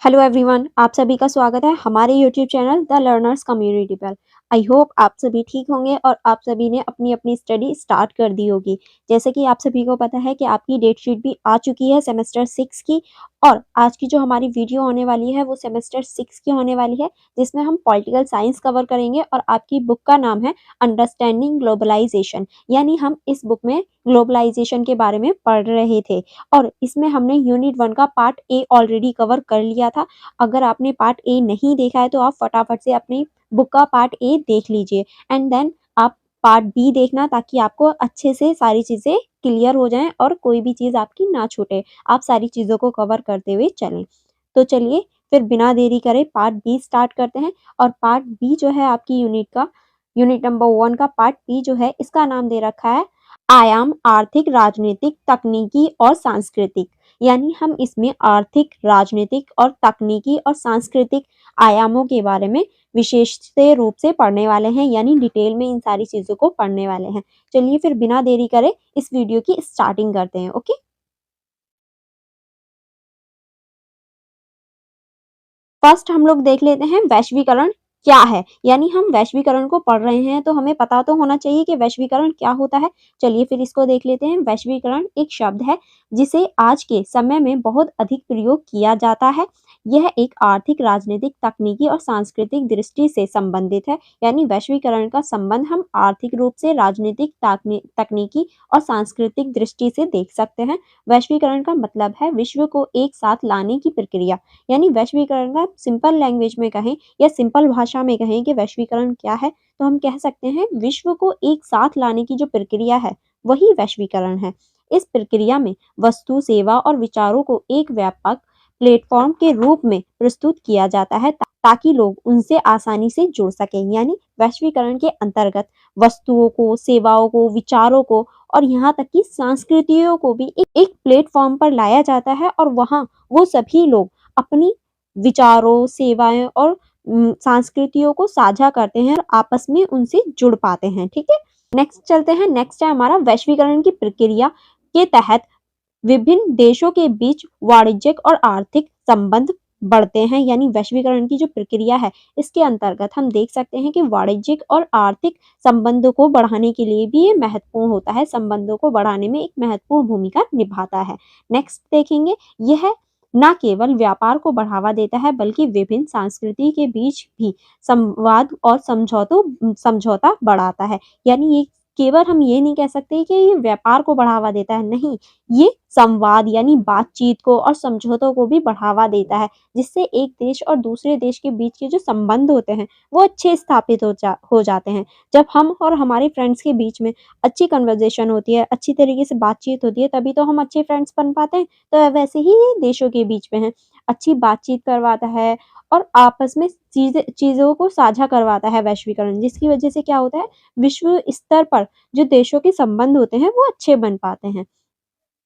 Hello everyone, आप सभी का स्वागत है हमारे YouTube channel The Learners Community पर। आई होप आप सभी ठीक होंगे और आप सभी ने अपनी अपनी स्टडी स्टार्ट कर दी होगी। जैसे कि आप सभी को पता है कि आपकी डेट शीट भी आ चुकी है सेमेस्टर 6 की। और आज की जो हमारी वीडियो होने वाली है वो सेमेस्टर 6 की होने वाली है, जिसमें हम पॉलिटिकल साइंस कवर करेंगे। और आपकी बुक का नाम है अंडरस्टैंडिंग ग्लोबलाइजेशन, यानी हम इस बुक में ग्लोबलाइजेशन के बारे में पढ़ रहे थे। और इसमें हमने यूनिट 1 का पार्ट ए ऑलरेडी कवर कर लिया था। अगर आपने पार्ट ए नहीं देखा है तो आप फटाफट से अपनी बुक का पार्ट ए देख लीजिए एंड देन आप पार्ट बी देखना, ताकि आपको अच्छे से सारी चीज़ें क्लियर हो जाएँ और कोई भी चीज़ आपकी ना छूटे। आप सारी चीज़ों को कवर करते हुए चलें। तो चलिए फिर बिना देरी करे पार्ट बी स्टार्ट करते हैं। और पार्ट बी जो है आपकी यूनिट नंबर 1 का पार्ट बी जो है, इसका नाम दे रखा है आयाम आर्थिक, राजनीतिक, तकनीकी और सांस्कृतिक। यानी हम इसमें आर्थिक, राजनीतिक और तकनीकी और सांस्कृतिक आयामों के बारे में विशेष रूप से पढ़ने वाले हैं, यानी डिटेल में इन सारी चीज़ों को पढ़ने वाले हैं। चलिए फिर बिना देरी करे इस वीडियो की स्टार्टिंग करते हैं। ओके, फर्स्ट हम लोग देख लेते हैं वैश्वीकरण क्या है। यानी हम वैश्वीकरण को पढ़ रहे हैं तो हमें पता तो होना चाहिए कि वैश्वीकरण क्या होता है। चलिए फिर इसको देख लेते हैं। वैश्वीकरण एक शब्द है जिसे आज के समय में बहुत अधिक प्रयोग किया जाता है। यह एक आर्थिक, राजनीतिक, तकनीकी और सांस्कृतिक दृष्टि से संबंधित है। यानी वैश्वीकरण का संबंध हम आर्थिक रूप से, राजनीतिक, तकनीकी और सांस्कृतिक दृष्टि से देख सकते हैं। वैश्वीकरण का मतलब है विश्व को एक साथ लाने की प्रक्रिया। यानी वैश्वीकरण का सिंपल लैंग्वेज में कहें या सिंपल भाषा में कहें कि वैश्वीकरण क्या है, तो हम कह सकते हैं विश्व को एक साथ लाने की जो प्रक्रिया है वही वैश्वीकरण है। इस प्रक्रिया में वस्तु, सेवा और विचारों को एक व्यापक प्लेटफॉर्म के रूप में प्रस्तुत किया जाता है, ताकि लोग उनसे आसानी से जुड़ सकें। यानी वैश्वीकरण के अंतर्गत वस्तुओं को, सेवाओं को, विचारों को और यहाँ तक कि संस्कृतियों को भी एक प्लेटफॉर्म पर लाया जाता है, और वहाँ वो सभी लोग अपनी विचारों, सेवाएँ और संस्कृतियों को साझा करते हैं और आपस में उनसे जुड़ पाते हैं। ठीक है? नेक्स्ट चलते हैं। नेक्स्ट है हमारा वैश्वीकरण की प्रक्रिया के तहत विभिन्न देशों के बीच वाणिज्यिक और आर्थिक संबंध बढ़ते हैं। यानी वैश्वीकरण की जो प्रक्रिया है, इसके अंतर्गत हम देख सकते हैं कि वाणिज्यिक और आर्थिक संबंधों को बढ़ाने के लिए भी ये महत्वपूर्ण होता है, संबंधों को बढ़ाने में एक महत्वपूर्ण भूमिका निभाता है। नेक्स्ट देखेंगे, यह न केवल व्यापार को बढ़ावा देता है बल्कि विभिन्न संस्कृति के बीच भी संवाद और समझौता बढ़ाता है। यानी ये केवल हम ये नहीं कह सकते कि ये व्यापार को बढ़ावा देता है, नहीं, ये संवाद यानी बातचीत को और समझौतों को भी बढ़ावा देता है, जिससे एक देश और दूसरे देश के बीच के जो संबंध होते हैं वो अच्छे स्थापित हो जाते हैं। जब हम और हमारे फ्रेंड्स के बीच में अच्छी कन्वर्सेशन होती है, अच्छी तरीके से बातचीत होती है, तभी तो हम अच्छे फ्रेंड्स बन पाते हैं। तो वैसे ही ये देशों के बीच में है, अच्छी बातचीत करवाता है और आपस में चीज़ों को साझा करवाता है वैश्वीकरण, जिसकी वजह से क्या होता है, विश्व स्तर पर जो देशों के संबंध होते हैं वो अच्छे बन पाते हैं।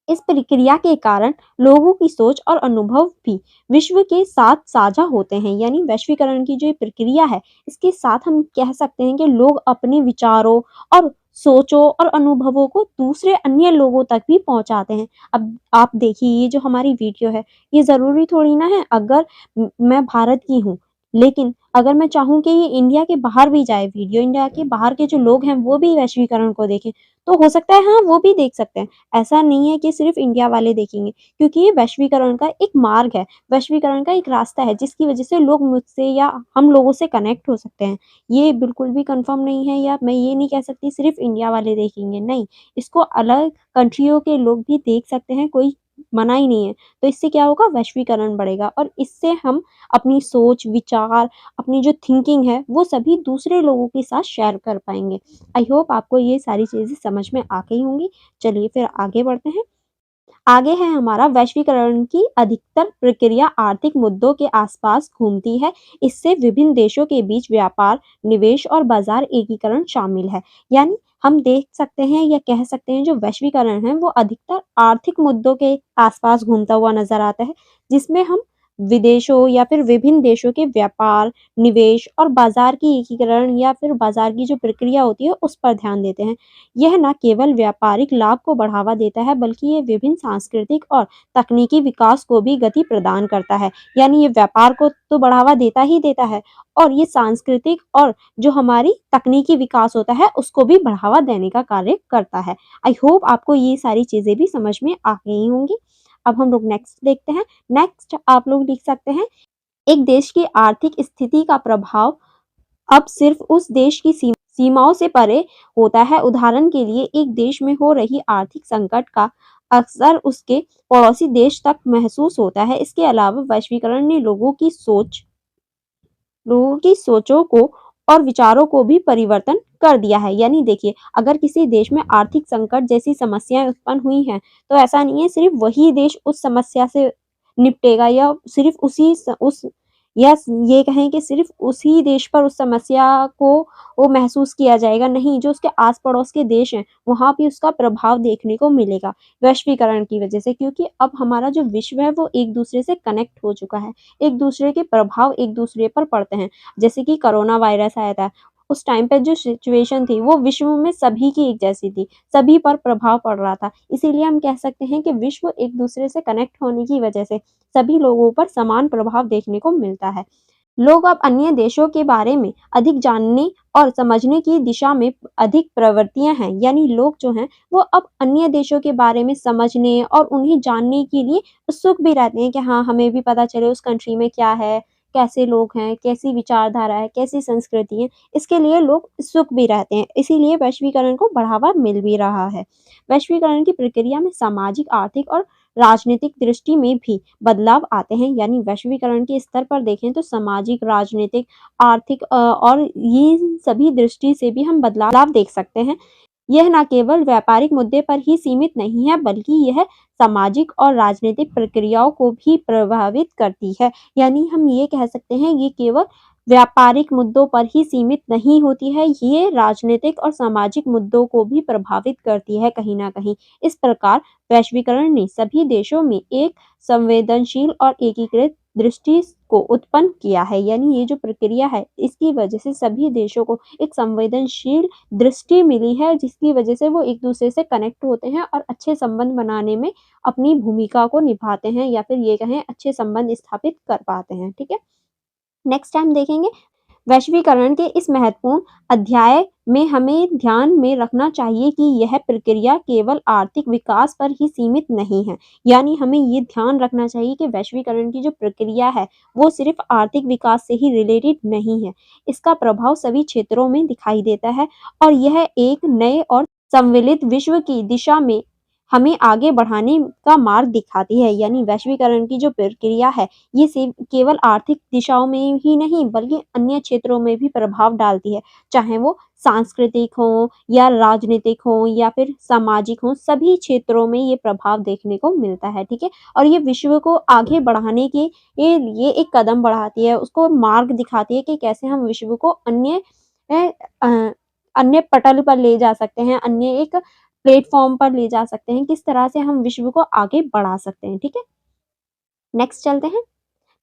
इस प्रक्रिया के कारण लोगों की सोच और अनुभव भी विश्व के साथ साझा होते हैं। यानी वैश्वीकरण की जो ये प्रक्रिया है, इसके साथ हम कह सकते हैं कि लोग अपने विचारों और सोचों और अनुभवों को दूसरे अन्य लोगों तक भी पहुंचाते हैं। अब आप देखिए, ये जो हमारी वीडियो है, ये ज़रूरी थोड़ी ना है अगर मैं भारत की हूँ, लेकिन अगर मैं चाहूँ कि ये इंडिया के बाहर भी जाए वीडियो, इंडिया के बाहर के जो लोग हैं वो भी वैश्वीकरण को देखें, तो हो सकता है हाँ, वो भी देख सकते हैं। ऐसा नहीं है कि सिर्फ इंडिया वाले देखेंगे, क्योंकि ये वैश्वीकरण का एक मार्ग है, वैश्वीकरण का एक रास्ता है, जिसकी वजह से लोग मुझसे या हम लोगों से कनेक्ट हो सकते हैं। ये बिल्कुल भी कंफर्म नहीं है, या मैं ये नहीं कह सकती सिर्फ इंडिया वाले देखेंगे, नहीं, इसको अलग कंट्रियों के लोग भी देख सकते हैं, कोई मना ही नहीं है। तो इससे क्या होगा, वैश्वीकरण बढ़ेगा और इससे हम अपनी सोच, विचार, अपनी जो थिंकिंग है वो सभी दूसरे लोगों के साथ शेयर कर पाएंगे। आई होप आपको ये सारी चीज़ें समझ में आ गई होंगी। चलिए फिर आगे बढ़ते हैं। आगे है हमारा वैश्वीकरण की अधिकतर प्रक्रिया आर्थिक मुद्दों के आसपास घूमती है। इससे विभिन्न देशों के बीच व्यापार, निवेश और बाजार एकीकरण शामिल है। यानी हम देख सकते हैं या कह सकते हैं जो वैश्वीकरण है वो अधिकतर आर्थिक मुद्दों के आसपास घूमता हुआ नजर आता है, जिसमें हम विदेशों या फिर विभिन्न देशों के व्यापार, निवेश और बाजार की एकीकरण या फिर बाजार की जो प्रक्रिया होती है उस पर ध्यान देते हैं। यह न केवल व्यापारिक लाभ को बढ़ावा देता है बल्कि ये विभिन्न सांस्कृतिक और तकनीकी विकास को भी गति प्रदान करता है। यानी ये व्यापार को तो बढ़ावा देता ही देता है और ये सांस्कृतिक और जो हमारी तकनीकी विकास होता है उसको भी बढ़ावा देने का कार्य करता है। आई होप आपको ये सारी चीज़ें भी समझ में आ गई होंगी। अब हम लोग नेक्स्ट देखते हैं। नेक्स्ट आप लोग लिख सकते हैं, एक देश की आर्थिक स्थिति का प्रभाव अब सिर्फ उस देश की सीमाओं से परे होता है। उदाहरण के लिए एक देश में हो रही आर्थिक संकट का अक्सर उसके पड़ोसी देश तक महसूस होता है। इसके अलावा वैश्वीकरण ने लोगों की सोचों को और विचारों को भी परिवर्तन कर दिया है। यानी देखिए, अगर किसी देश में आर्थिक संकट जैसी समस्याएं उत्पन्न हुई हैं, तो ऐसा नहीं है सिर्फ वही देश उस समस्या से निपटेगा या सिर्फ उसी उस या ये कहें कि सिर्फ उसी देश पर उस समस्या को वो महसूस किया जाएगा। नहीं, जो उसके आस पड़ोस के देश हैं वहाँ भी उसका प्रभाव देखने को मिलेगा वैश्वीकरण की वजह से, क्योंकि अब हमारा जो विश्व है वो एक दूसरे से कनेक्ट हो चुका है। एक दूसरे के प्रभाव एक दूसरे पर पड़ते हैं। जैसे कि कोरोना वायरस आया था, उस टाइम पे जो सिचुएशन थी वो विश्व में सभी की एक जैसी थी, सभी पर प्रभाव पड़ रहा था। इसीलिए हम कह सकते हैं कि विश्व एक दूसरे से कनेक्ट होने की वजह से सभी लोगों पर समान प्रभाव देखने को मिलता है। लोग अब अन्य देशों के बारे में अधिक जानने और समझने की दिशा में अधिक प्रवृत्तियां हैं। यानी लोग जो हैं वो अब अन्य देशों के बारे में समझने और उन्हें जानने के लिए उत्सुक भी रहते हैं कि हाँ, हमें भी पता चले उस कंट्री में क्या है, कैसे लोग हैं, कैसी विचारधारा है, कैसी संस्कृति है। इसके लिए लोग उत्सुक भी रहते हैं। इसीलिए वैश्वीकरण को बढ़ावा मिल भी रहा है। वैश्वीकरण की प्रक्रिया में सामाजिक, आर्थिक और राजनीतिक दृष्टि में भी बदलाव आते हैं। यानी वैश्वीकरण के स्तर पर देखें तो सामाजिक, राजनीतिक, आर्थिक और ये सभी दृष्टि से भी हम बदलाव देख सकते हैं। यह न केवल व्यापारिक मुद्दे पर ही सीमित नहीं है बल्कि यह सामाजिक और राजनीतिक प्रक्रियाओं को भी प्रभावित करती है। यानी हम ये कह सकते हैं ये केवल व्यापारिक मुद्दों पर ही सीमित नहीं होती है, ये राजनीतिक और सामाजिक मुद्दों को भी प्रभावित करती है कहीं न कहीं। इस प्रकार वैश्वीकरण ने सभी देशों में एक संवेदनशील और एकीकृत दृष्टि को उत्पन्न किया है। यानी ये जो प्रक्रिया है इसकी वजह से सभी देशों को एक संवेदनशील दृष्टि मिली है, जिसकी वजह से वो एक दूसरे से कनेक्ट होते हैं और अच्छे संबंध बनाने में अपनी भूमिका को निभाते हैं या फिर ये कहें अच्छे संबंध स्थापित कर पाते हैं। ठीक है, नेक्स्ट टाइम देखेंगे वैश्वीकरण के इस महत्वपूर्ण अध्याय में हमें ध्यान में रखना चाहिए कि यह प्रक्रिया केवल आर्थिक विकास पर ही सीमित नहीं है। यानी हमें ये ध्यान रखना चाहिए कि वैश्वीकरण की जो प्रक्रिया है वो सिर्फ आर्थिक विकास से ही रिलेटेड नहीं है। इसका प्रभाव सभी क्षेत्रों में दिखाई देता है और यह एक नए और सम्मिलित विश्व की दिशा में हमें आगे बढ़ाने का मार्ग दिखाती है। यानी वैश्वीकरण की जो प्रक्रिया है ये सिर्फ केवल आर्थिक दिशाओं में ही नहीं बल्कि अन्य क्षेत्रों में भी प्रभाव डालती है, चाहे वो सांस्कृतिक हो या राजनीतिक हो या फिर सामाजिक हो, सभी क्षेत्रों में ये प्रभाव देखने को मिलता है। ठीक है, और ये विश्व को आगे बढ़ाने के लिए एक कदम बढ़ाती है, उसको मार्ग दिखाती है कि कैसे हम विश्व को अन्य पटल पर ले जा सकते हैं, अन्य एक प्लेटफॉर्म पर ले जा सकते हैं, किस तरह से हम विश्व को आगे बढ़ा सकते हैं। ठीक है, नेक्स्ट चलते हैं।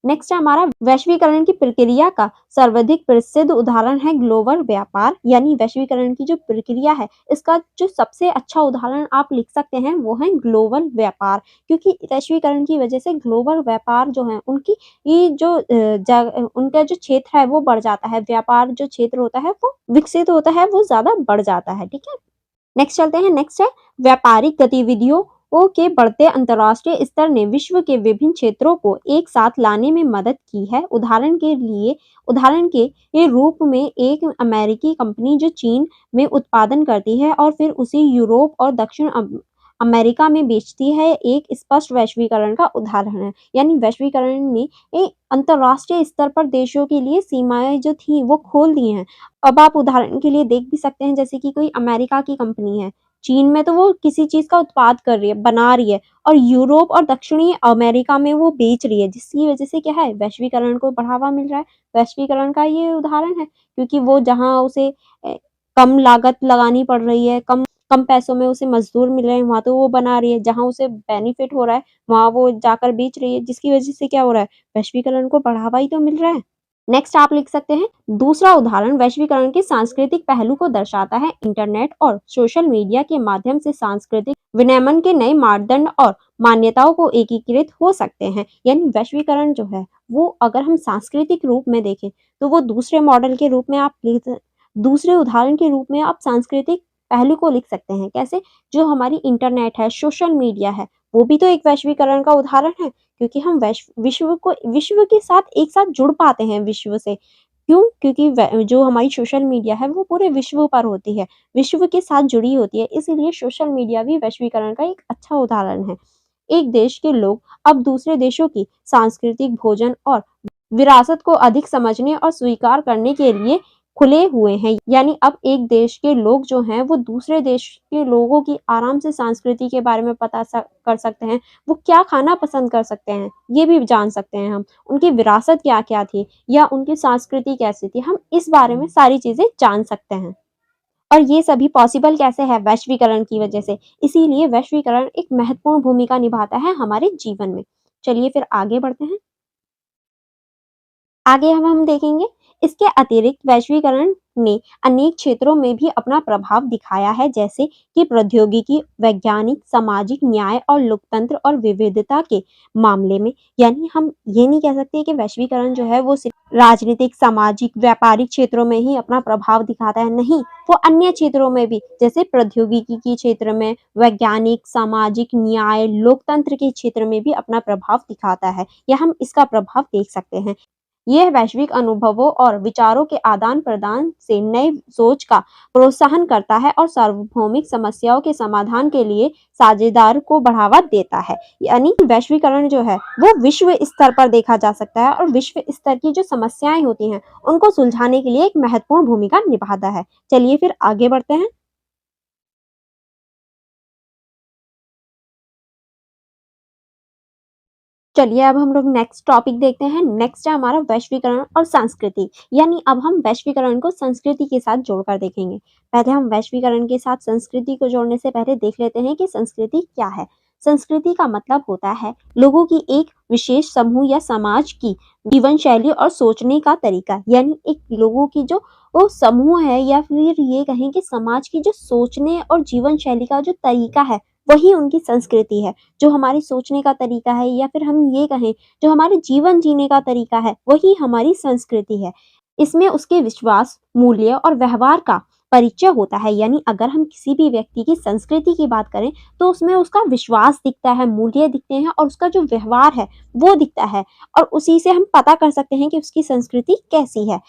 नेक्स्ट है हमारा वैश्वीकरण की प्रक्रिया का सर्वाधिक प्रसिद्ध उदाहरण है ग्लोबल व्यापार। यानी वैश्वीकरण की जो प्रक्रिया है इसका जो सबसे अच्छा उदाहरण आप लिख सकते हैं वो है ग्लोबल व्यापार, क्योंकि वैश्वीकरण की वजह से ग्लोबल व्यापार जो है उनकी ये जो उनका जो क्षेत्र है वो बढ़ जाता है, व्यापार जो क्षेत्र होता है वो विकसित होता है, वो ज्यादा बढ़ जाता है। ठीक है, नेक्स्ट चलते हैं। नेक्स्ट है व्यापारिक गतिविधियों के बढ़ते अंतर्राष्ट्रीय स्तर ने विश्व के विभिन्न क्षेत्रों को एक साथ लाने में मदद की है। उदाहरण के ये रूप में एक अमेरिकी कंपनी जो चीन में उत्पादन करती है और फिर उसे यूरोप और दक्षिण अमेरिका में बेचती है, एक स्पष्ट वैश्वीकरण का उदाहरण है। यानी वैश्वीकरण ने अंतर्राष्ट्रीय स्तर पर देशों के लिए सीमाएं जो थी वो खोल दी हैं। अब आप उदाहरण के लिए देख भी सकते हैं, जैसे कि कोई अमेरिका की कंपनी है, चीन में तो वो किसी चीज का उत्पाद कर रही है, बना रही है, और यूरोप और दक्षिणी अमेरिका में वो बेच रही है, जिसकी वजह से क्या है, वैश्वीकरण को बढ़ावा मिल रहा है। वैश्वीकरण का ये उदाहरण है, क्योंकि वो जहाँ उसे कम लागत लगानी पड़ रही है, कम कम पैसों में उसे मज़दूर मिल रहे हैं, वहाँ तो वो बना रही है, जहाँ उसे बेनिफिट हो रहा है, वहाँ वो जाकर बेच रही है, जिसकी वजह से क्या हो रहा है, वैश्वीकरण को बढ़ावा ही तो मिल रहा है। नेक्स्ट आप लिख सकते हैं, दूसरा उदाहरण वैश्वीकरण के सांस्कृतिक पहलू को दर्शाता है। इंटरनेट और सोशल मीडिया के माध्यम से सांस्कृतिक विनियमन के नए मानदंड और मान्यताओं को एकीकृत हो सकते हैं। यानी वैश्वीकरण जो है वो अगर हम सांस्कृतिक रूप में देखें तो वो दूसरे मॉडल के रूप में आप दूसरे उदाहरण के रूप में आप सांस्कृतिक पहलू को लिख सकते हैं। कैसे? जो हमारी इंटरनेट है, सोशल मीडिया है, वो भी तो एक वैश्वीकरण का उदाहरण है, क्योंकि हम विश्व के साथ एक साथ जुड़ पाते हैं विश्व से। क्यों? क्योंकि जो हमारी सोशल मीडिया है वो पूरे विश्व पर होती है, विश्व के साथ जुड़ी होती है, इसीलिए सोशल मीडिया भी वैश्वीकरण का एक अच्छा उदाहरण है। एक देश के लोग अब दूसरे देशों की सांस्कृतिक, भोजन और विरासत को अधिक समझने और स्वीकार करने के लिए खुले हुए हैं। यानी अब एक देश के लोग जो हैं वो दूसरे देश के लोगों की आराम से संस्कृति के बारे में कर सकते हैं, वो क्या खाना पसंद कर सकते हैं, ये भी जान सकते हैं हम। उनकी विरासत क्या-क्या थी या उनकी संस्कृति कैसी थी, हम इस बारे में सारी चीज़ें जान सकते हैं। और ये सभी पॉसिबल कैसे है? वैश्वीकरण की वजह से। इसीलिए वैश्वीकरण एक महत्वपूर्ण भूमिका निभाता है हमारे जीवन में। चलिए फिर आगे बढ़ते हैं। आगे अब हम देखेंगे, इसके अतिरिक्त वैश्वीकरण ने अनेक क्षेत्रों में भी अपना प्रभाव दिखाया है, जैसे कि प्रौद्योगिकी, वैज्ञानिक, सामाजिक न्याय और लोकतंत्र और विविधता के मामले में। यानी हम ये नहीं कह सकते कि वैश्वीकरण जो है वो सिर्फ राजनीतिक, सामाजिक, व्यापारिक क्षेत्रों में ही अपना प्रभाव दिखाता है, नहीं, वो अन्य क्षेत्रों में भी, जैसे प्रौद्योगिकी के क्षेत्र में, वैज्ञानिक, सामाजिक न्याय, लोकतंत्र के क्षेत्र में भी अपना प्रभाव दिखाता है, या हम इसका प्रभाव देख सकते हैं। यह वैश्विक अनुभवों और विचारों के आदान-प्रदान से नए सोच का प्रोत्साहन करता है और सार्वभौमिक समस्याओं के समाधान के लिए साझेदार को बढ़ावा देता है। यानी वैश्वीकरण जो है वो विश्व स्तर पर देखा जा सकता है और विश्व स्तर की जो समस्याएं होती हैं उनको सुलझाने के लिए एक महत्वपूर्ण भूमिका निभाता है। चलिए फिर आगे बढ़ते हैं। चलिए अब हम लोग नेक्स्ट टॉपिक देखते हैं। नेक्स्ट है हमारा वैश्वीकरण और संस्कृति। यानी अब हम वैश्वीकरण को संस्कृति के साथ जोड़कर देखेंगे। पहले हम वैश्वीकरण के साथ संस्कृति को जोड़ने से पहले देख लेते हैं कि संस्कृति क्या है। संस्कृति का मतलब होता है लोगों की एक विशेष समूह या समाज की जीवन शैली और सोचने का तरीका। यानी एक लोगों की जो वो समूह है या फिर ये कहें कि समाज की जो सोचने और जीवन शैली का जो तरीका है वही उनकी संस्कृति है। जो हमारी सोचने का तरीका है या फिर हम ये कहें जो हमारे जीवन जीने का तरीका है वही हमारी संस्कृति है। इसमें उसके विश्वास, मूल्य और व्यवहार का परिचय होता है। यानी अगर हम किसी भी व्यक्ति की संस्कृति की बात करें तो उसमें उसका विश्वास दिखता है, मूल्य दिखते हैं और उसका जो व्यवहार है वो दिखता है और उसी से हम पता कर सकते हैं कि उसकी संस्कृति कैसी है।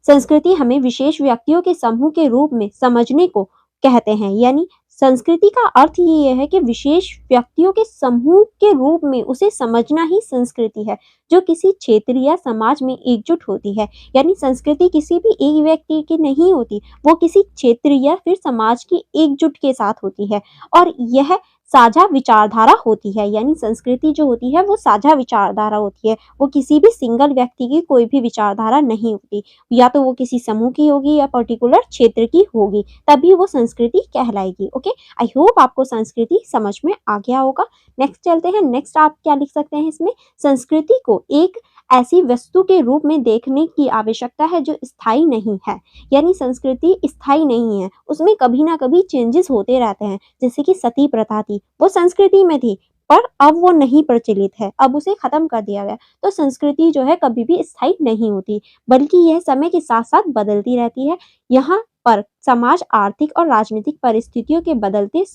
संस्कृति हमें विशेष व्यक्तियों के समूह के रूप में समझने को कहते हैं। यानी संस्कृति का अर्थ ये है कि विशेष व्यक्तियों के समूह के रूप में उसे समझना ही संस्कृति है, जो किसी क्षेत्र या समाज में एकजुट होती है। यानी संस्कृति किसी भी एक व्यक्ति की नहीं होती, वो किसी क्षेत्र या फिर समाज की एकजुट के साथ होती है और यह साझा विचारधारा होती है। यानी संस्कृति जो होती है वो साझा विचारधारा होती है, वो किसी भी सिंगल व्यक्ति की कोई भी विचारधारा नहीं होती, या तो वो किसी समूह की होगी या पर्टिकुलर क्षेत्र की होगी, तभी वो संस्कृति कहलाएगी। ओके, आई होप आपको संस्कृति समझ में आ गया होगा। नेक्स्ट चलते हैं। नेक्स्ट आप क्या लिख सकते हैं इसमें, संस्कृति को एक ऐसी वस्तु के रूप में देखने की आवश्यकता है जो स्थायी नहीं है। यानी संस्कृति स्थायी नहीं है, उसमें कभी ना कभी चेंजेस होते रहते हैं। जैसे कि सती प्रथा थी, वो संस्कृति में थी पर अब वो नहीं प्रचलित है, अब उसे खत्म कर दिया गया। तो संस्कृति जो है कभी भी स्थायी नहीं होती, बल्कि यह समय के साथ साथ बदलती रहती है। यहाँ पर समाज, आर्थिक और राजनीतिक परिस्थितियों के बदलते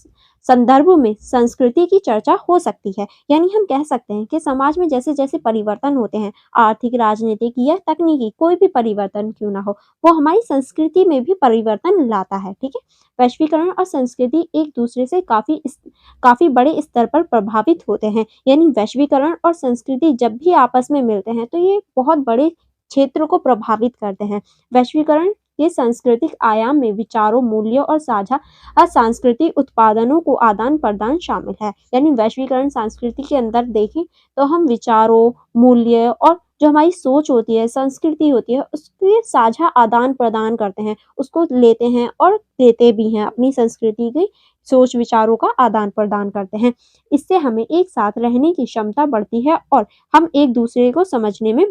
संदर्भ में संस्कृति की चर्चा हो सकती है। यानी हम कह सकते हैं कि समाज में जैसे जैसे परिवर्तन होते हैं, आर्थिक, राजनीतिक या तकनीकी कोई भी परिवर्तन क्यों ना हो, वो हमारी संस्कृति में भी परिवर्तन लाता है। ठीक है, वैश्वीकरण और संस्कृति एक दूसरे से काफी बड़े स्तर पर प्रभावित होते हैं। यानी वैश्वीकरण और संस्कृति जब भी आपस में मिलते हैं तो ये बहुत बड़े क्षेत्र को प्रभावित करते हैं। वैश्वीकरण के सांस्कृतिक आयाम में विचारों, मूल्यों और साझा सांस्कृतिक उत्पादनों को आदान प्रदान शामिल है। यानी वैश्वीकरण संस्कृति के अंदर देखें तो हम विचारों, मूल्य और जो हमारी सोच होती है, संस्कृति होती है, उसके साझा आदान-प्रदान करते हैं, उसको लेते हैं और देते भी हैं, अपनी संस्कृति की सोच विचारों का आदान-प्रदान करते हैं। इससे हमें एक साथ रहने की क्षमता बढ़ती है और हम एक-दूसरे को समझने में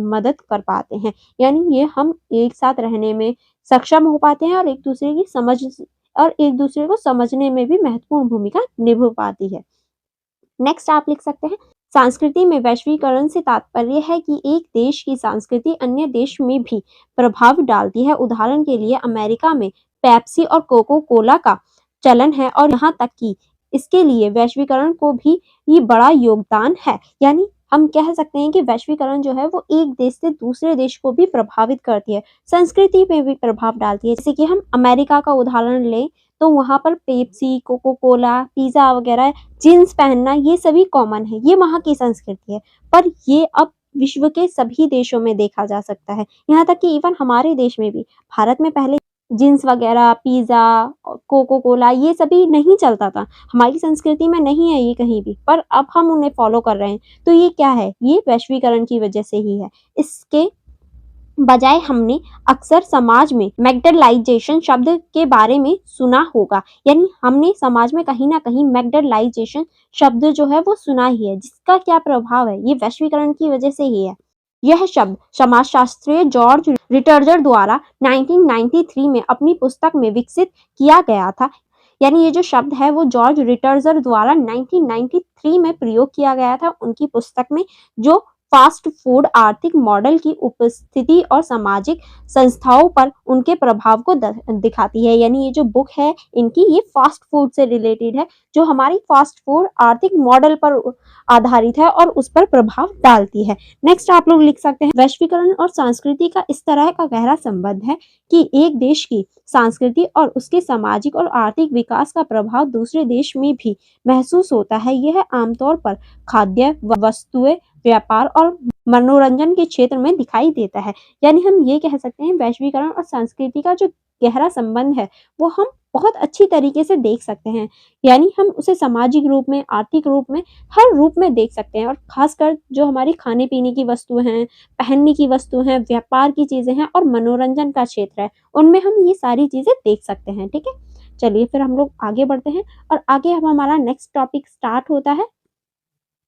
मदद कर पाते हैं। यानी ये हम एक साथ रहने में सक्षम हो पाते हैं और एक-दूसरे को समझने में भी महत्वपूर्ण भूमिका निभा पाती है। नेक्स्ट आप लिख सकते हैं, संस्कृति में वैश्वीकरण से तात्पर्य है कि एक देश की संस्कृति अन्य देश में भी प्रभाव डालती है। उदाहरण के लिए अमेरिका में पेप्सी और कोको कोला का चलन है और यहाँ तक कि इसके लिए वैश्वीकरण को भी ये बड़ा योगदान है। यानी हम कह सकते हैं कि वैश्वीकरण जो है वो एक देश से दूसरे देश को भी प्रभावित करती है, संस्कृति में भी प्रभाव डालती है। जैसे कि हम अमेरिका का उदाहरण लें तो वहाँ पर पेप्सी, कोको कोला, पिज़्ज़ा वगैरह, जीन्स पहनना ये सभी कॉमन है, ये वहाँ की संस्कृति है। पर ये अब विश्व के सभी देशों में देखा जा सकता है, यहाँ तक कि इवन हमारे देश में भी। भारत में पहले जीन्स वगैरह, पिज़्ज़ा, कोको कोला ये सभी नहीं चलता था, हमारी संस्कृति में नहीं है ये कहीं भी, पर अब हम उन्हें फॉलो कर रहे हैं। तो ये क्या है? ये वैश्वीकरण की वजह से ही है। इसके बजाय हमने अक्सर समाज में मैगडलाइजेशन शब्द के बारे में सुना होगा, यानी हमने समाज में कहीं ना कहीं मैगडलाइजेशन शब्द जो है वो सुना ही है, जिसका क्या प्रभाव है? ये वैश्वीकरण की वजह से ही है। यह शब्द समाजशास्त्री जॉर्ज रिटर्जर द्वारा 1993 में अपनी पुस्तक में विकसित किया गया था। यानी ये जो शब्द है वो जॉर्ज रिटर्जर द्वारा 1993 में प्रयोग किया गया था उनकी पुस्तक में, जो फास्ट फूड आर्थिक मॉडल की उपस्थिति और सामाजिक संस्थाओं पर उनके प्रभाव को दिखाती है। यानी ये जो बुक है इनकी, ये फास्ट फूड से रिलेटेड है, जो हमारी फास्ट फूड आर्थिक मॉडल पर आधारित है और उस पर प्रभाव डालती है। नेक्स्ट आप लोग लिख सकते हैं, वैश्वीकरण और संस्कृति का इस तरह का गहरा संबंध है कि एक देश की संस्कृति और उसके सामाजिक और आर्थिक विकास का प्रभाव दूसरे देश में भी महसूस होता है। यह आमतौर पर खाद्य वस्तुएं, व्यापार और मनोरंजन के क्षेत्र में दिखाई देता है। यानी हम ये कह सकते हैं वैश्वीकरण और संस्कृति का जो गहरा संबंध है वो हम बहुत अच्छी तरीके से देख सकते हैं। यानी हम उसे सामाजिक रूप में, आर्थिक रूप में, हर रूप में देख सकते हैं। और खासकर जो हमारी खाने पीने की वस्तुएं हैं, पहनने की वस्तु हैं, व्यापार की चीजें हैं और मनोरंजन का क्षेत्र है, उनमें हम ये सारी चीजें देख सकते हैं। ठीक है, चलिए फिर हम लोग आगे बढ़ते हैं और आगे अब हमारा नेक्स्ट टॉपिक स्टार्ट होता है,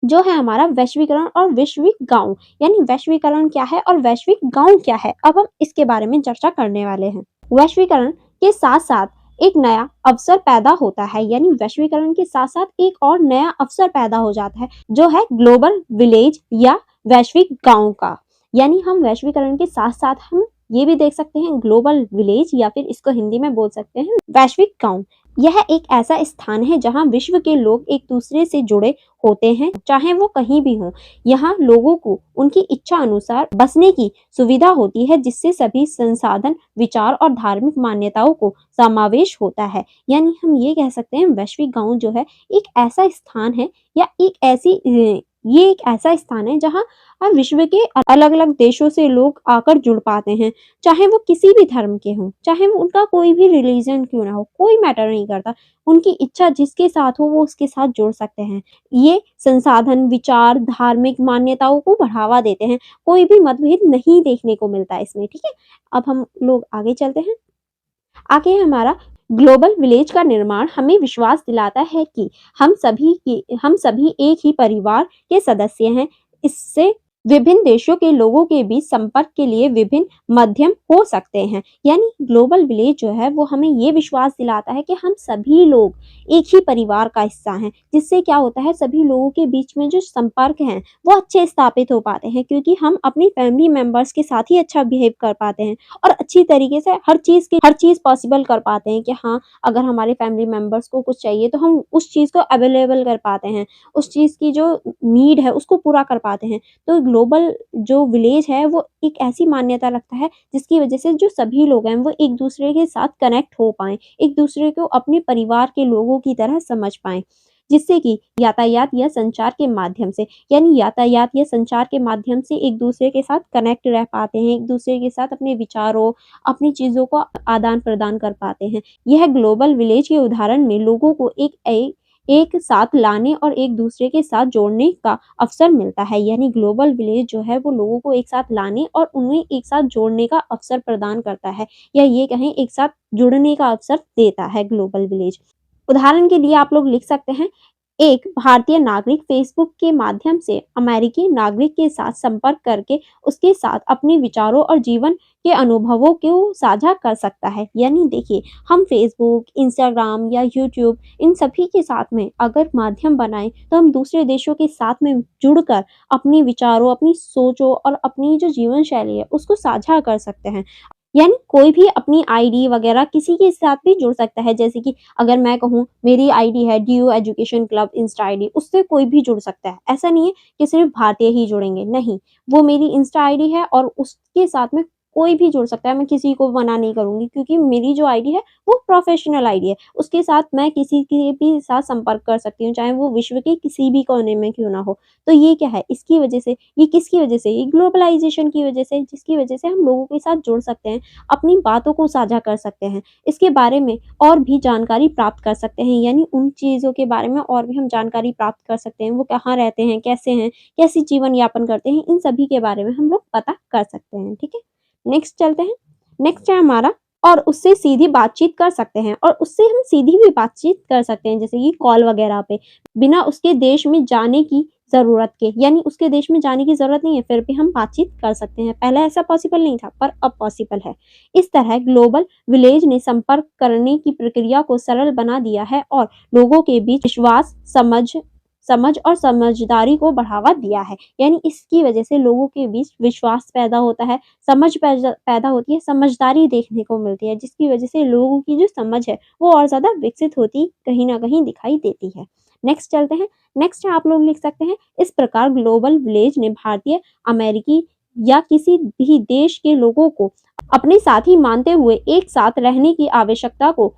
जो है हमारा वैश्वीकरण और वैश्विक गांव। यानी वैश्वीकरण क्या है और वैश्विक गांव क्या है, अब हम इसके बारे में चर्चा करने वाले हैं। वैश्वीकरण के साथ साथ एक नया अवसर पैदा होता है, यानी वैश्वीकरण के साथ साथ एक और नया अवसर पैदा हो जाता है, जो है ग्लोबल विलेज या वैश्विक गांव का। यानी हम वैश्वीकरण के साथ साथ हम ये भी देख सकते हैं ग्लोबल विलेज, या फिर इसको हिंदी में बोल सकते हैं वैश्विक गांव। यह एक ऐसा स्थान है जहां विश्व के लोग एक दूसरे से जुड़े होते हैं, चाहे वो कहीं भी हों। यहाँ लोगों को उनकी इच्छा अनुसार बसने की सुविधा होती है, जिससे सभी संसाधन, विचार और धार्मिक मान्यताओं को समावेश होता है। यानी हम ये कह सकते हैं वैश्विक गांव जो है एक ऐसा स्थान है, या ये एक ऐसा स्थान है जहाँ विश्व के अलग अलग देशों से लोग आकर जुड़ पाते हैं, चाहे वो किसी भी धर्म के हों, चाहे वो उनका कोई भी रिलीजन क्यों ना हो, कोई मैटर नहीं करता। उनकी इच्छा जिसके साथ हो वो उसके साथ जुड़ सकते हैं। ये संसाधन, विचार, धार्मिक मान्यताओं को बढ़ावा देते हैं, कोई भी मतभेद नहीं देखने को मिलता है इसमें। ठीक है, अब हम लोग आगे चलते हैं। आगे हमारा ग्लोबल विलेज का निर्माण हमें विश्वास दिलाता है कि हम सभी एक ही परिवार के सदस्य हैं। इससे विभिन्न देशों के लोगों के बीच संपर्क के लिए विभिन्न माध्यम हो सकते हैं। यानी ग्लोबल विलेज जो है वो हमें ये विश्वास दिलाता है कि हम सभी लोग एक ही परिवार का हिस्सा हैं, जिससे क्या होता है सभी लोगों के बीच में जो संपर्क हैं वो अच्छे स्थापित हो पाते हैं, क्योंकि हम अपनी फैमिली मेंबर्स के साथ ही अच्छा बिहेव कर पाते हैं और अच्छी तरीके से हर चीज़ पॉसिबल कर पाते हैं कि हाँ, अगर हमारे फैमिली मेंबर्स को कुछ चाहिए तो हम उस चीज़ को अवेलेबल कर पाते हैं, उस चीज़ की जो नीड है उसको पूरा कर पाते हैं। तो ग्लोबल जो विलेज है वो एक ऐसी मान्यता रखता है जिसकी वजह से जो सभी लोग हैं वो एक दूसरे के साथ कनेक्ट हो पाएं, एक दूसरे को अपने परिवार के लोगों की तरह समझ पाएं, जिससे कि यातायात या संचार के माध्यम से एक दूसरे के साथ कनेक्ट रह पाते हैं, एक दूसरे के साथ अपने विचारों, अपनी चीज़ों को आदान प्रदान कर पाते हैं। यह ग्लोबल विलेज के उदाहरण में लोगों को एक साथ लाने और एक दूसरे के साथ जोड़ने का अवसर मिलता है। यानी ग्लोबल विलेज जो है वो लोगों को एक साथ लाने और उन्हें एक साथ जोड़ने का अवसर प्रदान करता है, या ये कहें एक साथ जुड़ने का अवसर देता है ग्लोबल विलेज। उदाहरण के लिए आप लोग लिख सकते हैं, एक भारतीय नागरिक फेसबुक के माध्यम से अमेरिकी नागरिक के साथ संपर्क करके उसके साथ अपने विचारों और जीवन के अनुभवों को साझा कर सकता है। यानी देखिए, हम फेसबुक, इंस्टाग्राम या यूट्यूब इन सभी के साथ में अगर माध्यम बनाएं तो हम दूसरे देशों के साथ में जुड़कर अपने विचारों, अपनी सोचों और अपनी जो जीवन शैली है उसको साझा कर सकते हैं। यानी कोई भी अपनी आईडी वगैरह किसी के साथ भी जुड़ सकता है। जैसे कि अगर मैं कहूँ मेरी आईडी है DU education club Insta ID, उससे कोई भी जुड़ सकता है। ऐसा नहीं है कि सिर्फ भारतीय ही जुड़ेंगे, नहीं, वो मेरी इंस्टा आईडी है और उसके साथ में कोई भी जुड़ सकता है। मैं किसी को मना नहीं करूँगी क्योंकि मेरी जो आईडी है वो प्रोफेशनल आईडी है। उसके साथ मैं किसी के भी साथ संपर्क कर सकती हूँ, चाहे वो विश्व के किसी भी कोने में क्यों ना हो। तो ये क्या है, इसकी वजह से, ये किसकी वजह से, ये ग्लोबलाइजेशन की वजह से, जिसकी वजह से हम लोगों के साथ जुड़ सकते हैं, अपनी बातों को साझा कर सकते हैं, इसके बारे में और भी जानकारी प्राप्त कर सकते हैं। यानी उन चीज़ों के बारे में और भी हम जानकारी प्राप्त कर सकते हैं, वो कहाँ रहते हैं, कैसे हैं, कैसी जीवन यापन करते हैं, इन सभी के बारे में हम लोग पता कर सकते हैं। ठीक है, नेक्स्ट चलते हैं। नेक्स्ट है हमारा, और उससे सीधी बातचीत कर सकते हैं, और उससे हम सीधी भी बातचीत कर सकते हैं, जैसे कि कॉल वगैरह पे, बिना उसके देश में जाने की ज़रूरत के। यानी उसके देश में जाने की ज़रूरत नहीं है, फिर भी हम बातचीत कर सकते हैं। पहले ऐसा पॉसिबल नहीं था, पर अब पॉसिबल है। इस तरह ग्लोबल विलेज ने संपर्क करने की प्रक्रिया को सरल बना दिया है और लोगों के बीच विश्वास, समझ और समझदारी को बढ़ावा दिया है। यानी इसकी वजह से लोगों के बीच विश्वास पैदा होता है, समझ पैदा होती है, समझदारी देखने को मिलती है, जिसकी वजह से लोगों की जो समझ है वो और ज़्यादा विकसित होती कहीं न कहीं दिखाई देती है। नेक्स्ट चलते हैं। नेक्स्ट आप लोग लिख सकते हैं, इस प्रकार ग्लोबल विलेज ने भारतीय, अमेरिकी या किसी भी देश के लोगों को अपने साथी मानते हुए एक साथ रहने की आवश्यकता को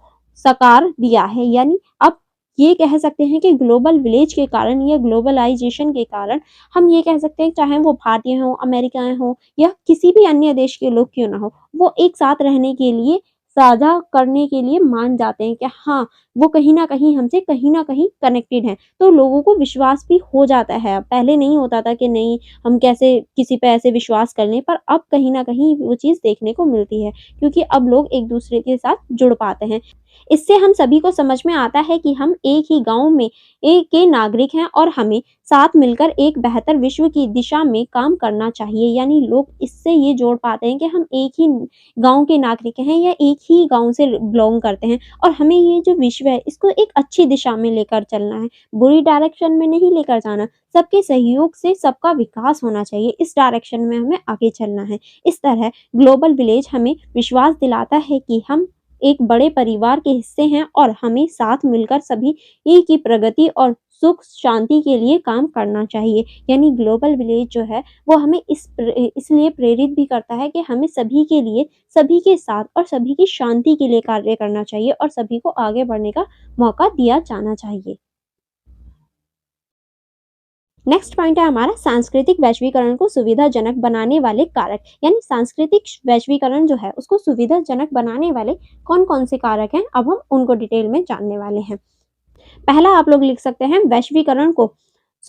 साकार दिया है। यानी अब ये कह सकते हैं कि ग्लोबल विलेज के कारण या ग्लोबलाइजेशन के कारण हम ये कह सकते हैं, चाहे वो भारतीय हों, अमेरिकाएँ हों या किसी भी अन्य देश के लोग क्यों ना हो, वो एक साथ रहने के लिए, साझा करने के लिए मान जाते हैं कि हाँ, वो कहीं न कहीं हमसे कहीं न कहीं कनेक्टेड हैं। तो लोगों को विश्वास भी हो जाता है। पहले नहीं होता था कि नहीं, हम कैसे किसी पे ऐसे विश्वास कर लें, पर अब कहीं न कहीं वो चीज़ देखने को मिलती है, क्योंकि अब लोग एक-दूसरे के साथ जुड़ पाते हैं। इससे हम सभी को समझ में आता है कि हम एक ही गाँव में एक के नागरिक हैं और हमें साथ मिलकर एक बेहतर विश्व की दिशा में काम करना चाहिए। यानी लोग इससे ये जोड़ पाते हैं कि हम एक ही गाँव के नागरिक हैं या एक ही गाँव से बिलॉन्ग करते हैं, और हमें ये जो विश्व है इसको एक अच्छी दिशा में लेकर चलना है, बुरी डायरेक्शन में नहीं लेकर जाना। सबके सहयोग से सबका विकास होना चाहिए, इस डायरेक्शन में हमें आगे चलना है। इस तरह ग्लोबल विलेज हमें विश्वास दिलाता है कि हम एक बड़े परिवार के हिस्से हैं और हमें साथ मिलकर सभी की प्रगति और सुख शांति के लिए काम करना चाहिए। यानी ग्लोबल विलेज जो है वो हमें इसलिए प्रेरित भी करता है कि हमें सभी के लिए, सभी के साथ और सभी की शांति के लिए कार्य करना चाहिए और सभी को आगे बढ़ने का मौका दिया जाना चाहिए। नेक्स्ट पॉइंट है हमारा, सांस्कृतिक वैश्वीकरण को सुविधाजनक बनाने वाले कारक। यानी सांस्कृतिक वैश्वीकरण जो है उसको सुविधाजनक बनाने वाले कौन-कौन से कारक हैं, अब हम उनको डिटेल में जानने वाले हैं। पहला आप लोग लिख सकते हैं, वैश्वीकरण को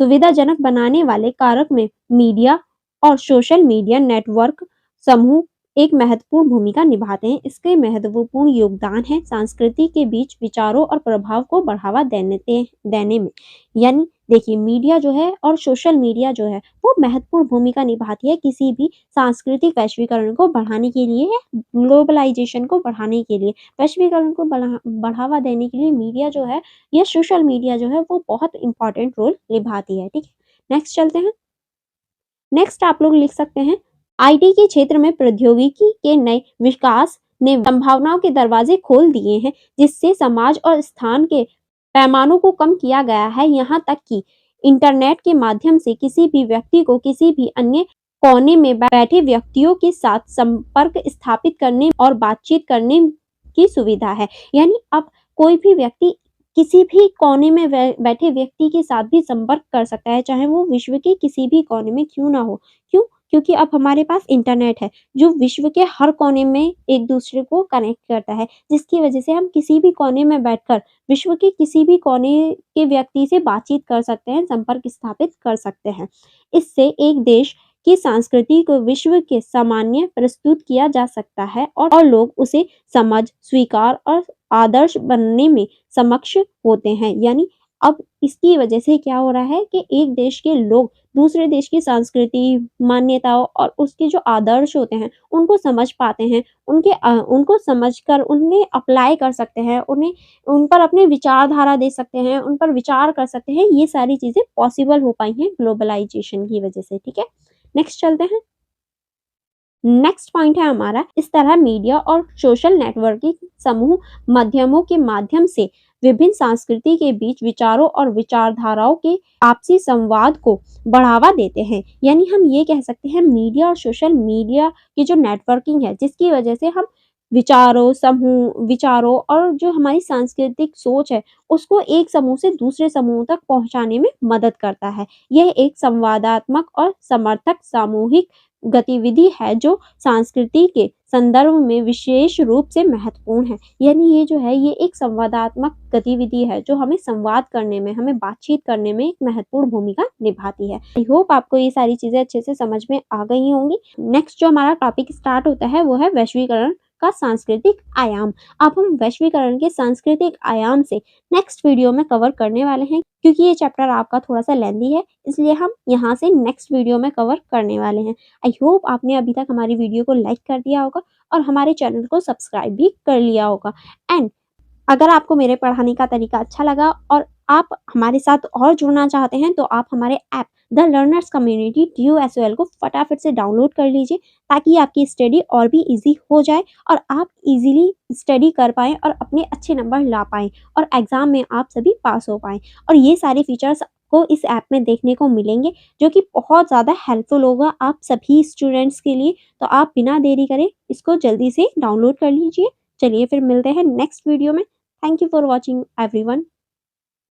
सुविधाजनक बनाने वाले कारक में मीडिया और सोशल मीडिया नेटवर्क समूह एक महत्वपूर्ण भूमिका निभाते हैं। इसके महत्वपूर्ण योगदान है संस्कृति के बीच विचारों और प्रभाव को बढ़ावा देने में। यानी देखिए, मीडिया जो है और सोशल मीडिया जो है वो महत्वपूर्ण भूमिका निभाती है किसी भी सांस्कृतिक वैश्वीकरण को बढ़ाने के लिए या ग्लोबलाइजेशन को बढ़ाने के लिए। वैश्वीकरण को बढ़ावा देने के लिए मीडिया जो है या सोशल मीडिया जो है वो बहुत इंपॉर्टेंट रोल निभाती है। ठीक है, नेक्स्ट चलते हैं। नेक्स्ट आप लोग लिख सकते हैं, आईटी के क्षेत्र में प्रौद्योगिकी के नए विकास ने संभावनाओं के दरवाजे खोल दिए हैं, जिससे समाज और स्थान के पैमानों को कम किया गया है। यहाँ तक कि इंटरनेट के माध्यम से किसी भी व्यक्ति को किसी भी अन्य कोने में बैठे व्यक्तियों के साथ संपर्क स्थापित करने और बातचीत करने की सुविधा है। यानी अब कोई भी व्यक्ति किसी भी कोने में बैठे व्यक्ति के साथ भी संपर्क कर सकता है, चाहे वो विश्व के किसी भी कोने में क्यों ना हो। क्यों? क्योंकि अब हमारे पास इंटरनेट है, जो विश्व के हर कोने में एक-दूसरे को कनेक्ट करता है, जिसकी वजह से हम किसी भी कोने में बैठकर विश्व के किसी भी कोने के व्यक्ति से बातचीत कर सकते हैं, संपर्क स्थापित कर सकते हैं। इससे एक देश की संस्कृति को विश्व के सामान्य प्रस्तुत किया जा सकता है और लोग उसे समझ, स्वीकार और आदर्श बनने में सक्षम होते हैं। यानी अब इसकी वजह से क्या हो रहा है कि एक देश के लोग दूसरे देश की संस्कृति, मान्यताओं और उसके जो आदर्श होते हैं, उनको समझ पाते हैं। उनको समझकर उन्हें अप्लाई कर सकते हैं, उन्हें उन पर अपनी विचारधारा दे सकते हैं, उन पर विचार कर सकते हैं। ये सारी चीज़ें पॉसिबल हो पाई हैं ग्लोबलाइज़ेशन की वजह से, ठीक है? नेक्स्ट चलते हैं। नेक्स्ट पॉइंट है हमारा, इस तरह मीडिया और सोशल नेटवर्किंग समूह माध्यमों के माध्यम से विभिन्न संस्कृति के बीच विचारों और विचारधाराओं के आपसी संवाद को बढ़ावा देते हैं। यानी हम ये कह सकते हैं मीडिया और सोशल मीडिया की जो नेटवर्किंग है, जिसकी वजह से हम विचारों और जो हमारी सांस्कृतिक सोच है, उसको एक समूह से दूसरे समूह तक पहुँचाने में मदद करता है। यह एक संवादात्मक और समर्थक सामूहिक गतिविधि है जो संस्कृति के संदर्भ में विशेष रूप से महत्वपूर्ण है। यानी ये जो है ये एक संवादात्मक गतिविधि है जो हमें संवाद करने में, हमें बातचीत करने में एक महत्वपूर्ण भूमिका निभाती है। आई होप आपको ये सारी चीज़ें अच्छे से समझ में आ गई होंगी। नेक्स्ट जो हमारा टॉपिक स्टार्ट होता है वो है वैश्वीकरण का सांस्कृतिक आयाम। अब हम वैश्वीकरण के सांस्कृतिक आयाम से नेक्स्ट वीडियो में कवर करने वाले हैं। क्योंकि ये चैप्टर आपका थोड़ा-सा लेंथी है, इसलिए हम यहाँ से नेक्स्ट वीडियो में कवर करने वाले हैं। आई होप आपने अभी तक हमारी वीडियो को लाइक कर दिया होगा और हमारे चैनल को सब्सक्राइब भी कर लिया होगा। एंड अगर आपको मेरे पढ़ाने का तरीका अच्छा लगा और आप हमारे साथ और जुड़ना चाहते हैं, तो आप हमारे app the Learners community DUSOL को फटाफट से डाउनलोड कर लीजिए, ताकि आपकी स्टडी और भी ईज़ी हो जाए और आप ईज़िली स्टडी कर पाएँ और अपने अच्छे नंबर ला पाएँ और एग्ज़ाम में आप सभी पास हो पाएँ। और ये सारे फीचर्स आपको इस ऐप में देखने को मिलेंगे, जो कि बहुत ज़्यादा हेल्पफुल होगा आप सभी स्टूडेंट्स के लिए। तो आप बिना देरी करे इसको जल्दी से डाउनलोड कर लीजिए। चलिए फिर मिलते हैं नेक्स्ट वीडियो में। Thank you for watching everyone.